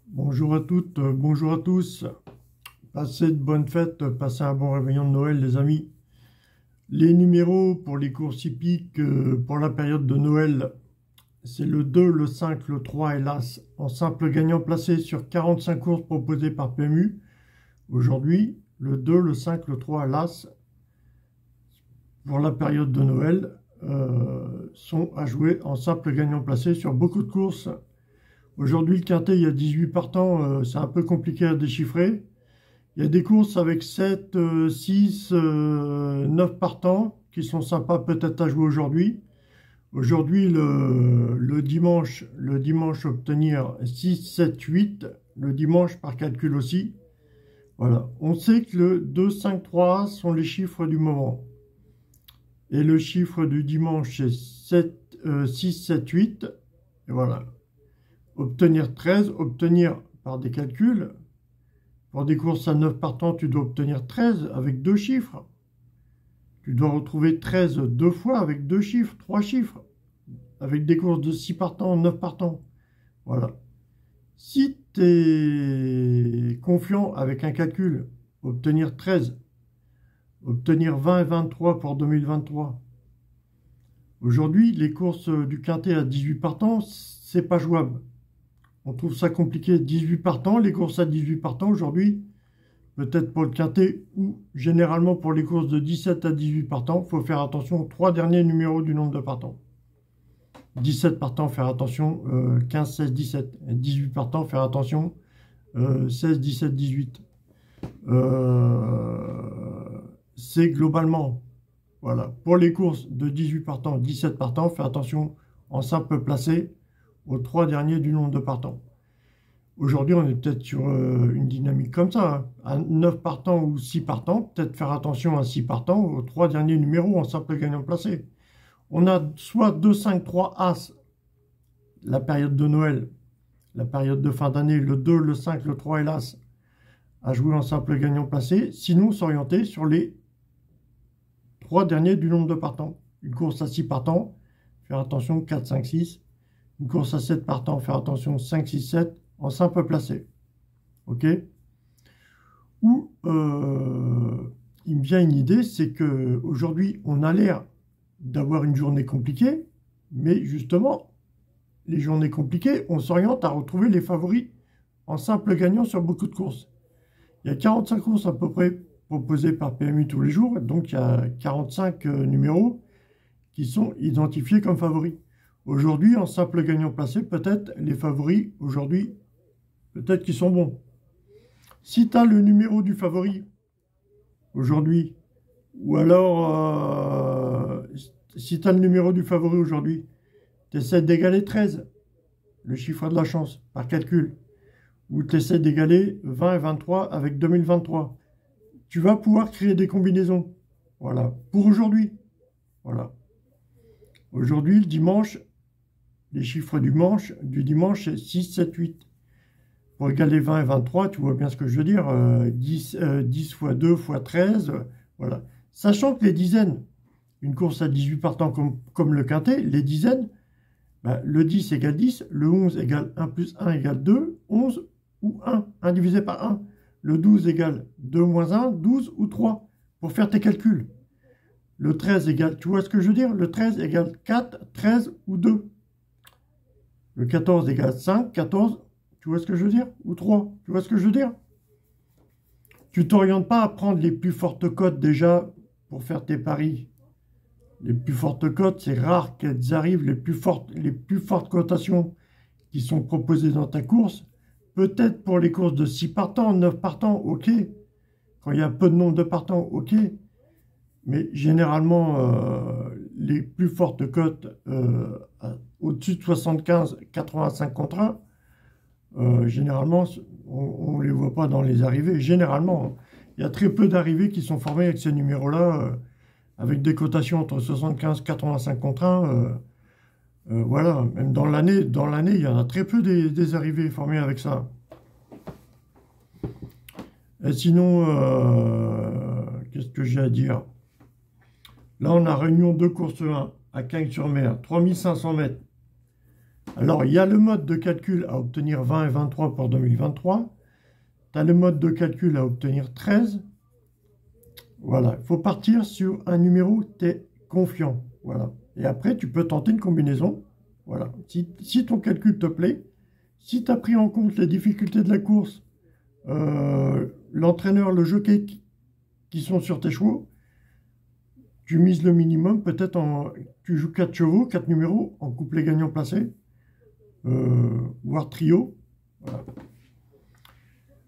Bonjour à toutes, bonjour à tous. Passez de bonnes fêtes, passez un bon réveillon de Noël, les amis. Les numéros pour les courses hippiques pour la période de Noël, c'est le 2, le 5, le 3 et l'As en simple gagnant placé sur 45 courses proposées par PMU. Aujourd'hui, le 2, le 5, le 3 et l'As pour la période de Noël sont à jouer en simple gagnant placé sur beaucoup de courses. Aujourd'hui, le quintet, il y a 18 partants, c'est un peu compliqué à déchiffrer. Il y a des courses avec 7, 6, 9 partants qui sont sympas peut-être à jouer aujourd'hui. Aujourd'hui, le dimanche, obtenir 6, 7, 8, le dimanche par calcul aussi. Voilà, on sait que le 2, 5, 3 sont les chiffres du moment. Et le chiffre du dimanche, c'est 6, 7, 8. Et voilà. Obtenir 13, obtenir par des calculs. Pour des courses à 9 partants, tu dois obtenir 13 avec deux chiffres. Tu dois retrouver 13 deux fois avec deux chiffres, trois chiffres. Avec des courses de 6 partants, 9 partants. Voilà. Si tu es confiant avec un calcul, obtenir 13, obtenir 20 et 23 pour 2023. Aujourd'hui, les courses du quintet à 18 partants, c'est pas jouable. On trouve ça compliqué. 18 partants, les courses à 18 partants aujourd'hui, peut-être pour le quintet ou généralement pour les courses de 17 à 18 partants, il faut faire attention aux trois derniers numéros du nombre de partants. 17 partants, faire attention, 15, 16, 17. Et 18 partants, faire attention, 16, 17, 18. C'est globalement, voilà, pour les courses de 18 partants, 17 partants, faire attention en simple placé aux trois derniers du nombre de partants. Aujourd'hui, on est peut-être sur une dynamique comme ça. Hein. À 9 partants ou 6 partants, peut-être faire attention à 6 partants aux trois derniers numéros en simple gagnant placé. On a soit 2, 5, 3 As, la période de Noël, la période de fin d'année, le 2, le 5, le 3 et l'As, à jouer en simple gagnant placé. Sinon, s'orienter sur les trois derniers du nombre de partants. Une course à 6 partants, faire attention 4, 5, 6. Une course à 7 partants, faire attention 5, 6, 7 en simple placé. Ok. Ou il me vient une idée, c'est que aujourd'hui on a l'air d'avoir une journée compliquée, mais justement, les journées compliquées, on s'oriente à retrouver les favoris en simple gagnant sur beaucoup de courses. Il y a 45 courses à peu près proposées par PMU tous les jours, donc il y a 45 numéros qui sont identifiés comme favoris. Aujourd'hui, en simple gagnant placé, peut-être les favoris, aujourd'hui, peut-être qu'ils sont bons. Si tu as le numéro du favori, aujourd'hui, ou alors, si tu as le numéro du favori aujourd'hui, tu essaies d'égaler 13, le chiffre de la chance, par calcul, ou tu essaies d'égaler 20 et 23 avec 2023. Tu vas pouvoir créer des combinaisons. Voilà, pour aujourd'hui. Voilà. Aujourd'hui, le dimanche, les chiffres du dimanche, c'est 6, 7, 8. Pour égaler 20 et 23, tu vois bien ce que je veux dire, 10 fois 2 fois 13, voilà. Sachant que les dizaines, une course à 18 partants comme le quintet, les dizaines, bah, le 10 égale 10, le 11 égale 1 plus 1 égale 2, 11 ou 1 divisé par 1. Le 12 égale 2 moins 1, 12 ou 3, pour faire tes calculs. Le 13 égale, tu vois ce que je veux dire, le 13 égale 4, 13 ou 2. Le 14 égale 5, 14, tu vois ce que je veux dire, ou 3, tu vois ce que je veux dire. Tu t'orientes pas à prendre les plus fortes cotes déjà pour faire tes paris. Les plus fortes cotes, c'est rare qu'elles arrivent, les plus fortes cotations qui sont proposées dans ta course. Peut-être pour les courses de 6 partants, 9 partants, ok. Quand il y a peu de nombre de partants, ok. Mais généralement, les plus fortes cotes au-dessus de 75, 85 contre 1, généralement, on ne les voit pas dans les arrivées. Généralement, il y a très peu d'arrivées qui sont formées avec ces numéros-là, avec des cotations entre 75 et 85 contre 1. Voilà, même dans l'année, il y en a très peu des arrivées formées avec ça. Et sinon, qu'est-ce que j'ai à dire? Là, on a réunion 2 course 1 à Cagnes-sur-Mer, 3500 mètres. Alors, il y a le mode de calcul à obtenir 20 et 23 pour 2023. Tu as le mode de calcul à obtenir 13. Voilà, il faut partir sur un numéro où tu es confiant. Voilà. Et après, tu peux tenter une combinaison. Voilà. Si ton calcul te plaît, si tu as pris en compte les difficultés de la course, l'entraîneur, le jockey qui sont sur tes chevaux, tu mises le minimum, peut-être tu joues 4 chevaux, 4 numéros en couplet gagnant placé, voire trio. Voilà.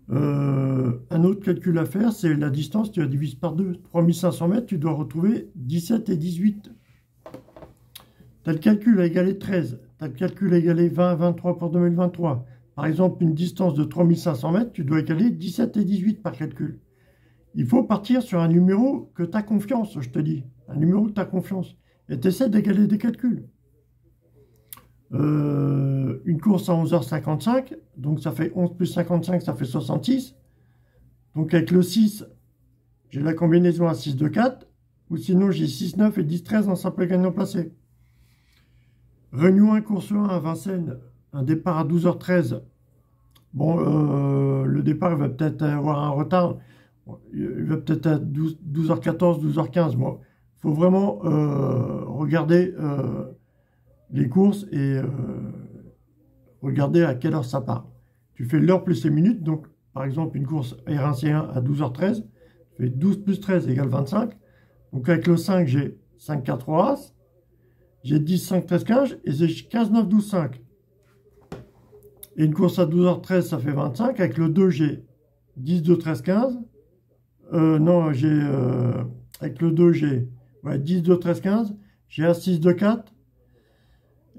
Un autre calcul à faire, c'est la distance, tu la divises par 2. 3500 mètres, tu dois retrouver 17 et 18. Tu as le calcul à égaler 13. Tu as le calcul à égaler 20 et 23 pour 2023. Par exemple, une distance de 3500 mètres, tu dois égaler 17 et 18 par calcul. Il faut partir sur un numéro que tu as confiance, je te dis. Un numéro que tu as confiance. Et tu essaies d'égaler des calculs. Une course à 11h55, donc ça fait 11 plus 55, ça fait 66. Donc avec le 6, j'ai la combinaison à 6, 2, 4. Ou sinon j'ai 6, 9 et 10, 13 en simple gagnant placé. Réunion 1, course 1 à Vincennes, un départ à 12h13. Bon, le départ il va peut-être avoir un retard. Il va peut-être être 12h14, 12h15. Bon, il faut vraiment regarder les courses et regarder à quelle heure ça part. Tu fais l'heure plus les minutes. Donc, par exemple, une course R1C1 à 12h13, tu fais 12 plus 13 égale 25. Donc, avec le 5, j'ai 5, 4, 3 As. J'ai 10, 5, 13, 15 et j'ai 15, 9, 12, 5. Et une course à 12h13, ça fait 25. Avec le 2, j'ai 10, 2, 13, 15. Non, j'ai... avec le 2, j'ai 10, 2, 13, 15. J'ai As, 6, 2, 4.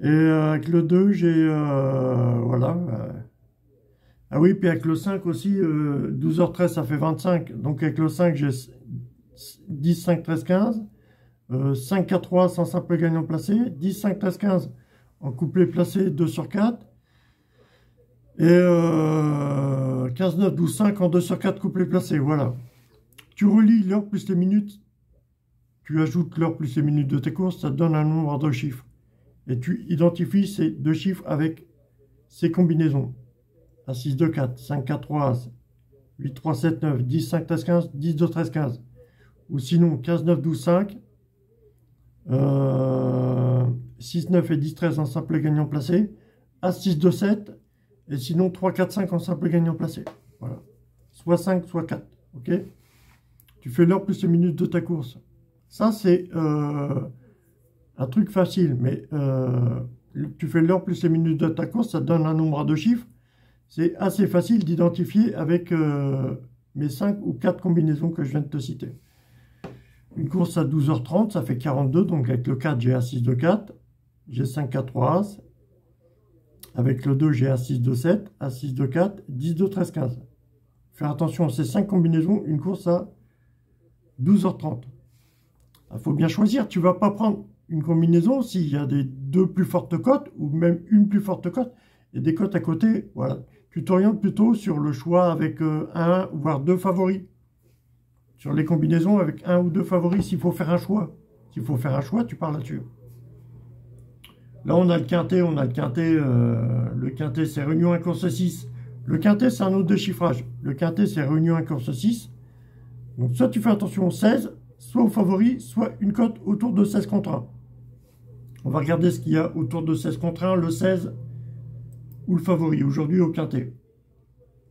Et avec le 2, j'ai... voilà. Ah oui, puis avec le 5 aussi, 12h13, ça fait 25. Donc avec le 5, j'ai 10, 5, 13, 15. 5, 4, 3 sans simple gagnant placé. 10, 5, 13, 15 en couplet placé, 2 sur 4. Et 15, 9, 12, 5 en 2 sur 4 couplet placé. Voilà. Tu relis l'heure plus les minutes. Tu ajoutes l'heure plus les minutes de tes courses. Ça te donne un nombre de chiffres. Et tu identifies ces deux chiffres avec ces combinaisons. A 6, 2, 4, 5, 4, 3, As, 8, 3, 7, 9, 10, 5, 13, 15, 10, 2, 13, 15. Ou sinon 15, 9, 12, 5, 6, 9 et 10, 13 en simple gagnant placé. As, 6, 2, 7. Et sinon 3, 4, 5 en simple gagnant placé. Voilà. Soit 5, soit 4. Ok. Tu fais l'heure plus les minutes de ta course. Ça, c'est un truc facile. Mais tu fais l'heure plus les minutes de ta course, ça te donne un nombre à 2 chiffres. C'est assez facile d'identifier avec mes 5 ou 4 combinaisons que je viens de te citer. Une course à 12h30, ça fait 42. Donc avec le 4, j'ai As, 6, 2, 4. J'ai 5, 4, 3, As. Avec le 2, j'ai As, 6, 2, 7. As, 6, 2, 4. 10, 2, 13, 15. Faire attention, ces 5 combinaisons, une course à 12h30. Il faut bien choisir. Tu ne vas pas prendre une combinaison s'il y a des 2 plus fortes cotes ou même une plus forte cote et des cotes à côté. Voilà. Tu t'orientes plutôt sur le choix avec un voire 2 favoris. Sur les combinaisons avec 1 ou 2 favoris s'il faut faire un choix. S'il faut faire un choix, tu pars là-dessus. Là, on a le quintet. Le quintet, c'est réunion 1 course 6. Le quintet, c'est un autre déchiffrage. Le quintet, c'est réunion 1 course 6. Donc, soit tu fais attention au 16, soit au favori, soit une cote autour de 16 contre 1. On va regarder ce qu'il y a autour de 16 contre 1, le 16 ou le favori, aujourd'hui au quintet.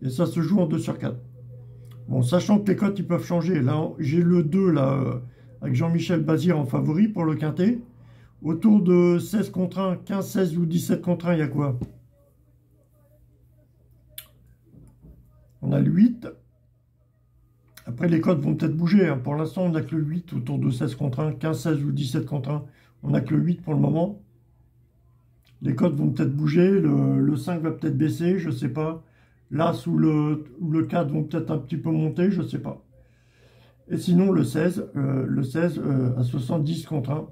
Et ça se joue en 2 sur 4. Bon, sachant que les cotes, ils peuvent changer. Là, j'ai le 2, là, avec Jean-Michel Bazir en favori pour le quintet. Autour de 16 contre 1, 15, 16 ou 17 contre 1, il y a quoi? On a le 8. Après, les cotes vont peut-être bouger. Hein. Pour l'instant, on n'a que le 8 autour de 16 contre 1, 15, 16 ou 17 contre 1. On n'a que le 8 pour le moment. Les cotes vont peut-être bouger. Le 5 va peut-être baisser, je ne sais pas. L'As ou le 4 vont peut-être un petit peu monter, je ne sais pas. Et sinon, le 16 à 70 contre 1.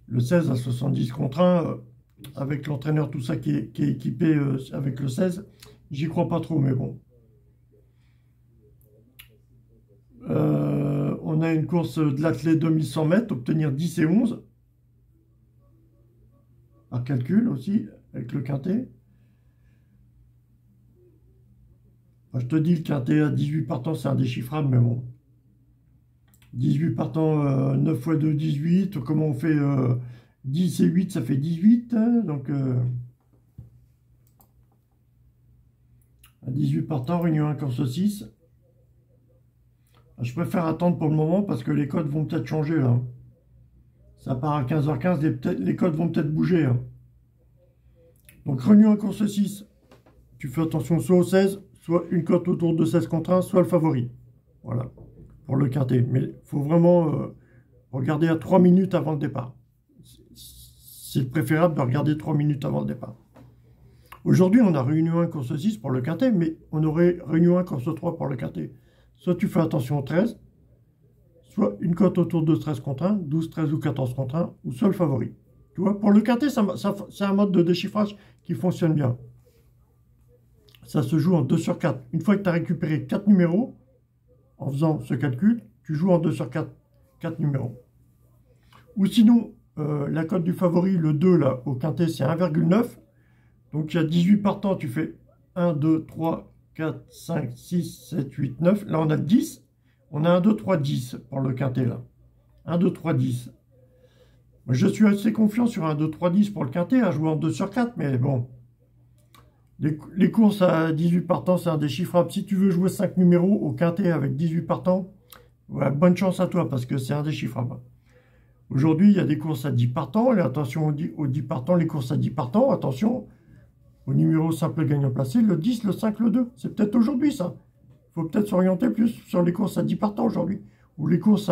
Le 16 à 70 contre 1, avec l'entraîneur, tout ça qui est équipé avec le 16, j'y crois pas trop, mais bon. On a une course de l'athlète 2100 mètres, obtenir 10 et 11. par calcul aussi, avec le quintet. Enfin, je te dis, le quintet à 18 partants, c'est indéchiffrable, mais bon. 18 partants, 9 fois 2, 18. Comment on fait 10 et 8, ça fait 18. Hein, donc, à 18 partants, réunion 1, course 6. Je préfère attendre pour le moment parce que les codes vont peut-être changer là. Ça part à 15h15, les codes vont peut-être bouger. Hein. Donc réunion 1, course 6. Tu fais attention soit au 16, soit une cote autour de 16 contre 1, soit le favori. Voilà, pour le quintet. Mais il faut vraiment regarder à 3 minutes avant le départ. C'est préférable de regarder 3 minutes avant le départ. Aujourd'hui, on a réunion 1, course 6 pour le quintet, mais on aurait réunion 1, course 3 pour le quintet. Soit tu fais attention au 13, soit une cote autour de 13 contre 1, 12, 13 ou 14 contre 1, ou seul favori. Tu vois, pour le quintet, c'est un mode de déchiffrage qui fonctionne bien. Ça se joue en 2 sur 4. Une fois que tu as récupéré 4 numéros, en faisant ce calcul, tu joues en 2 sur 4, 4 numéros. Ou sinon, la cote du favori, le 2, là, au quintet, c'est 1,9. Donc il y a 18 partants, tu fais 1, 2, 3, 4, 5, 6, 7, 8, 9. Là, on a 10. On a 1, 2, 3, 10 pour le quintet, là. 1, 2, 3, 10. Je suis assez confiant sur 1, 2, 3, 10 pour le quintet, à jouer en 2 sur 4, mais bon. Les courses à 18 partants, c'est indéchiffrable. Si tu veux jouer 5 numéros au quintet avec 18 partants, ouais, bonne chance à toi, parce que c'est indéchiffrable. Aujourd'hui, il y a des courses à 10 partants. Et attention aux 10 partants, les courses à 10 partants, attention. Au numéro simple gagnant placé, le 10, le 5, le 2. C'est peut-être aujourd'hui, ça. Il faut peut-être s'orienter plus sur les courses à 10 partants aujourd'hui. Ou les courses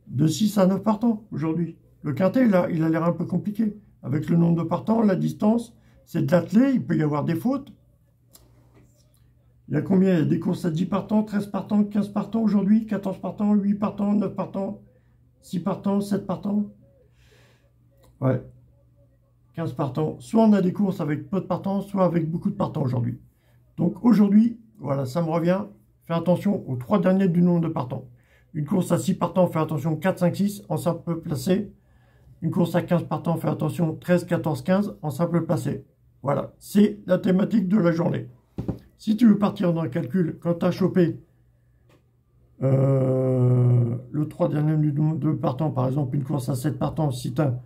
de 6 à 9 partants aujourd'hui. Le quintet, là, il a l'air un peu compliqué. Avec le nombre de partants, la distance, c'est de l'attelé, il peut y avoir des fautes. Il y a combien? Il y a des courses à 10 partants, 13 partants, 15 partants aujourd'hui, 14 partants, 8 partants, 9 partants, 6 partants, 7 partants. Ouais. 15 partants. Soit on a des courses avec peu de partants, soit avec beaucoup de partants aujourd'hui. Donc aujourd'hui, voilà, ça me revient. Fais attention aux 3 derniers du nombre de partants. Une course à 6 partants, fais attention 4, 5, 6 en simple placé. Une course à 15 partants, fais attention 13, 14, 15 en simple placé. Voilà, c'est la thématique de la journée. Si tu veux partir dans le calcul, quand tu as chopé le 3 dernier du nombre de partants, par exemple une course à 7 partants, si tu as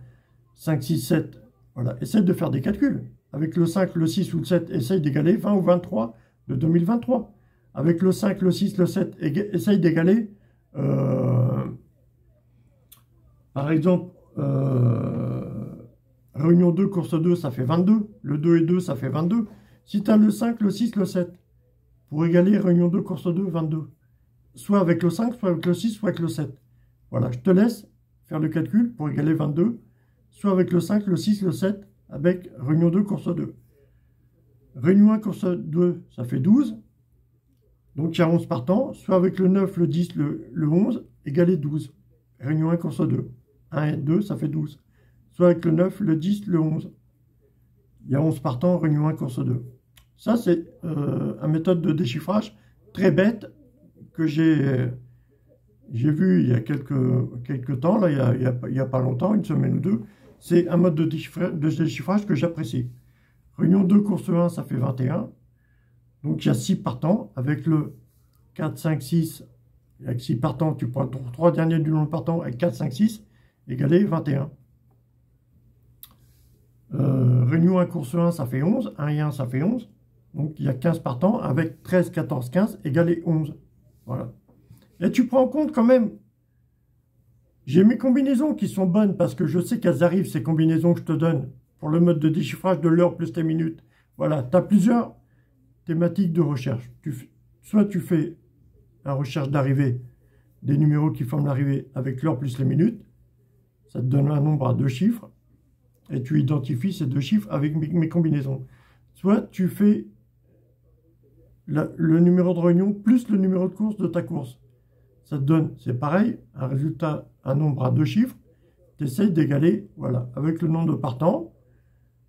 5, 6, 7, voilà, essaye de faire des calculs. Avec le 5, le 6 ou le 7, essaye d'égaler 20 ou 23 de 2023. Avec le 5, le 6, le 7, essaye d'égaler, par exemple, réunion 2, course 2, ça fait 22. Le 2 et 2, ça fait 22. Si tu as le 5, le 6, le 7, pour égaler réunion 2, course 2, 22. Soit avec le 5, soit avec le 6, soit avec le 7. Voilà, je te laisse faire le calcul pour égaler 22. Soit avec le 5, le 6, le 7, avec réunion 2, course 2. Réunion 1, course 2, ça fait 12. Donc il y a 11 partants. Soit avec le 9, le 10, le 11, égalé 12. Réunion 1, course 2. 1 et 2, ça fait 12. Soit avec le 9, le 10, le 11. Il y a 11 partants, réunion 1, course 2. Ça, c'est une méthode de déchiffrage très bête que j'ai vu il y a quelques temps, là, il y a pas longtemps, une semaine ou deux. C'est un mode de déchiffrage que j'apprécie. Réunion 2, course 1, ça fait 21. Donc, il y a 6 partants. Avec le 4, 5, 6, avec 6 partants, tu prends 3 derniers du nombre de partants avec 4, 5, 6, égalé 21. Réunion 1, course 1, ça fait 11. 1 et 1, ça fait 11. Donc, il y a 15 partants avec 13, 14, 15, égalé 11. Voilà. Et tu prends en compte quand même, j'ai mes combinaisons qui sont bonnes parce que je sais qu'elles arrivent, ces combinaisons que je te donne, pour le mode de déchiffrage de l'heure plus tes minutes. Voilà, tu as plusieurs thématiques de recherche. Soit tu fais la recherche d'arrivée, des numéros qui forment l'arrivée avec l'heure plus les minutes. Ça te donne un nombre à 2 chiffres. Et tu identifies ces 2 chiffres avec mes combinaisons. Soit tu fais le numéro de réunion plus le numéro de course de ta course. Ça te donne, c'est pareil, un résultat, un nombre à 2 chiffres. Tu essayes d'égaler, voilà, avec le nombre de partants.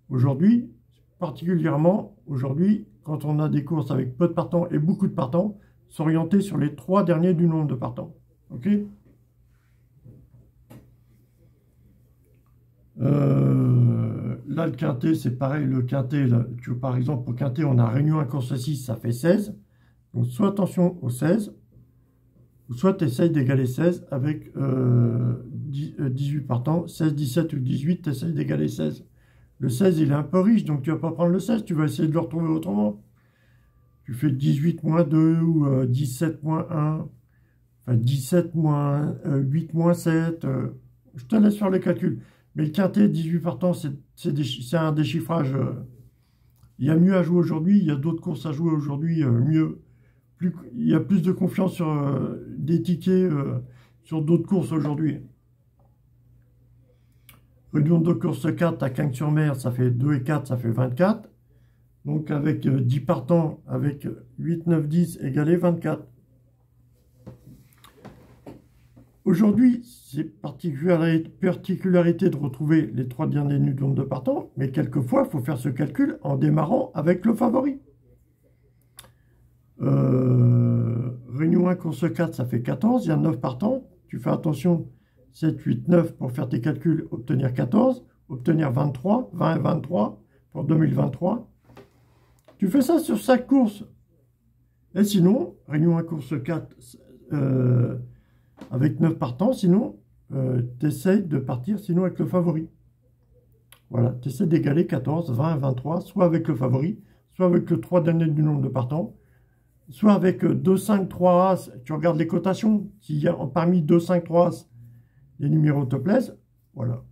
Aujourd'hui, particulièrement, aujourd'hui, quand on a des courses avec peu de partants et beaucoup de partants, s'orienter sur les 3 derniers du nombre de partants. Ok ? Là, le quintet, c'est pareil. Le quintet, là, par exemple, pour quintet, on a réunion 1, course 6, ça fait 16. Donc, soit attention au 16, ou soit tu essayes d'égaler 16 avec 18 partants. 16, 17 ou 18, tu essayes d'égaler 16. Le 16, il est un peu riche, donc tu vas pas prendre le 16, tu vas essayer de le retrouver autrement. Tu fais 18 moins 2 ou 17 moins 1, enfin 17 moins 8 moins 7. Je te laisse faire le calcul. Mais le quintet, 18 partants, c'est un déchiffrage. Il y a mieux à jouer aujourd'hui, il y a d'autres courses à jouer aujourd'hui mieux. Il y a plus de confiance sur des tickets sur d'autres courses aujourd'hui. Réunion de course 4 à Cagnes-sur-Mer, ça fait 2 et 4, ça fait 24. Donc avec 10 partants, avec 8, 9, 10 égalé 24. Aujourd'hui, c'est particularité de retrouver les 3 derniers du nombre de partants, mais quelquefois, il faut faire ce calcul en démarrant avec le favori. Réunion 1, course 4, ça fait 14, il y a 9 partants. Tu fais attention, 7, 8, 9 pour faire tes calculs, obtenir 14, obtenir 23, 20 et 23 pour 2023. Tu fais ça sur 5 courses. Et sinon, réunion 1, course 4, avec 9 partants, sinon, tu essaies de partir sinon avec le favori. Voilà, tu essaies d'égaler 14, 20 et 23, soit avec le favori, soit avec le 3 dernier du nombre de partants, soit avec 2, 5, 3 As, tu regardes les cotations, s'il y a parmi 2, 5, 3 As, les numéros te plaisent, voilà.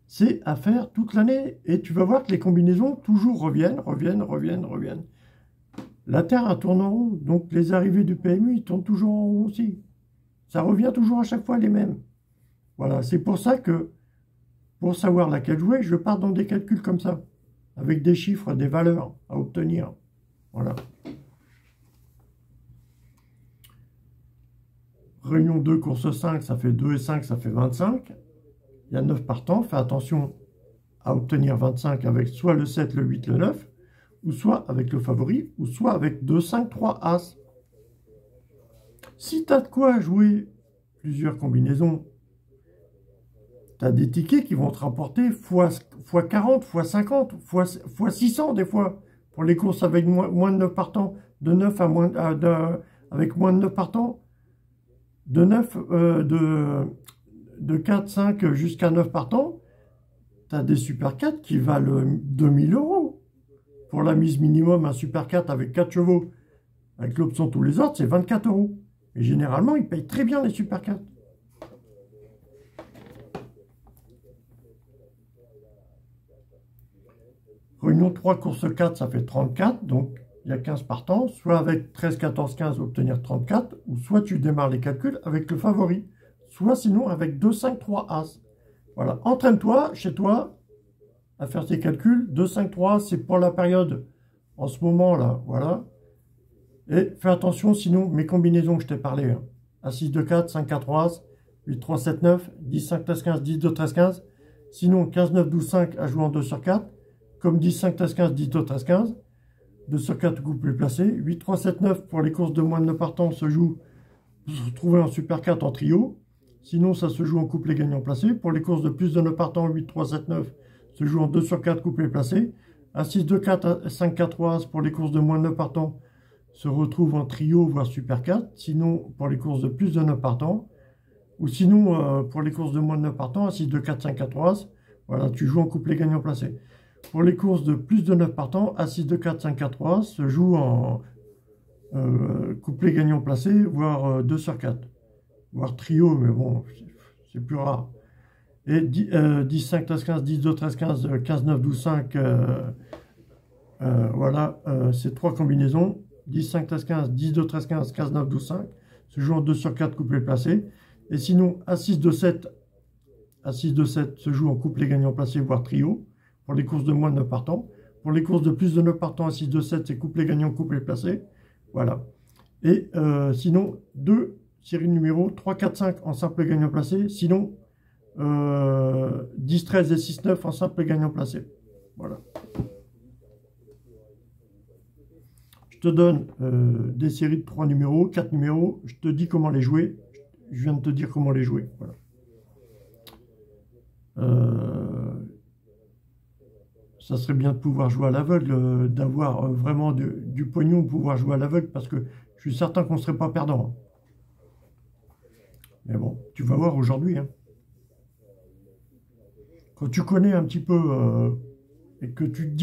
C'est à faire toute l'année, et tu vas voir que les combinaisons toujours reviennent. La Terre a tourné en rond, donc les arrivées du PMU, ils tournent toujours en rond aussi. Ça revient toujours à chaque fois les mêmes. Voilà, c'est pour ça que, pour savoir laquelle jouer, je pars dans des calculs comme ça, avec des chiffres, des valeurs à obtenir. Voilà. Réunion 2, course 5, ça fait 2 et 5, ça fait 25. Il y a 9 partants. Fais attention à obtenir 25 avec soit le 7, le 8, le 9, ou soit avec le favori, ou soit avec 2, 5, 3 As. Si tu as de quoi jouer plusieurs combinaisons, tu as des tickets qui vont te rapporter x 40, x 50, x 600 des fois, pour les courses avec moins de 9 partants, de 9 à moins, avec moins de 9 partants, de 9, de 4, 5 jusqu'à 9 partants, tu as des Super 4 qui valent 2000 €. Pour la mise minimum, un Super 4 avec 4 chevaux, avec l'option tous les autres, c'est 24 €. Et généralement, ils payent très bien les Super 4. Réunion 3, course 4, ça fait 34. Donc, il y a 15 partants. Soit avec 13, 14, 15, obtenir 34. Ou soit tu démarres les calculs avec le favori. Soit sinon avec 2, 5, 3 As. Voilà. Entraîne-toi chez toi à faire tes calculs. 2, 5, 3, c'est pour la période en ce moment-là. Voilà. Et fais attention, sinon, mes combinaisons que je t'ai parlé. Hein. As, 2, 4, 5, 4, 3 As, 8, 3, 7, 9, 10, 5, 13, 15, 10, 2, 13, 15. Sinon, 15, 9, 12, 5 à jouer en 2 sur 4. Comme 10, 5, 13, 15, 10, 2, 13, 15. 2 sur 4 couple plus placé. 8, 3, 7, 9 pour les courses de moins de 9 partants se joue pour se retrouver en Super 4 en trio. Sinon, ça se joue en couplet gagnant placé. Pour les courses de plus de 9 partants, 8, 3, 7, 9 se joue en 2 sur 4 couplets placés. As, 6, 2, 4, 5, 4, 3 As pour les courses de moins de 9 partants se retrouve en trio, voire Super 4. Sinon, pour les courses de plus de 9 partants, ou sinon, pour les courses de moins de 9 partants, As, 2, 4, 5, 4, 3 As, voilà, tu joues en couplet gagnant placé. Pour les courses de plus de 9 partants, As, 2, 4, 5, 4, 3 As se joue en couplet gagnant placé, voire 2 sur 4. Voire trio, mais bon, c'est plus rare. Et 10, 5, 13, 15, 10, 2, 13, 15, 15, 9, 12, 5, voilà, ces 3 combinaisons. 10, 5, 13, 15, 10, 2, 13, 15, 15, 9, 12, 5, se joue en 2 sur 4 couplets placés. Et sinon, As, 2, 7, As, 2, 7 se joue en couplet gagnant placé, voire trio, pour les courses de moins de 9 partants. Pour les courses de plus de 9 partants, As, 2, 7, c'est couplet gagnant, couplet placé. Voilà. Et sinon, 2 séries numéro 3, 4, 5 en simple gagnant placé. Sinon, 10, 13 et 6, 9 en simple gagnant placé. Voilà. Je te donne des séries de 3 numéros, 4 numéros. Je te dis comment les jouer. Je viens de te dire comment les jouer. Voilà. Ça serait bien de pouvoir jouer à l'aveugle, d'avoir vraiment du pognon, de pouvoir jouer à l'aveugle, parce que je suis certain qu'on ne serait pas perdant. Mais bon, tu vas voir aujourd'hui. Hein. Quand tu connais un petit peu et que tu te dis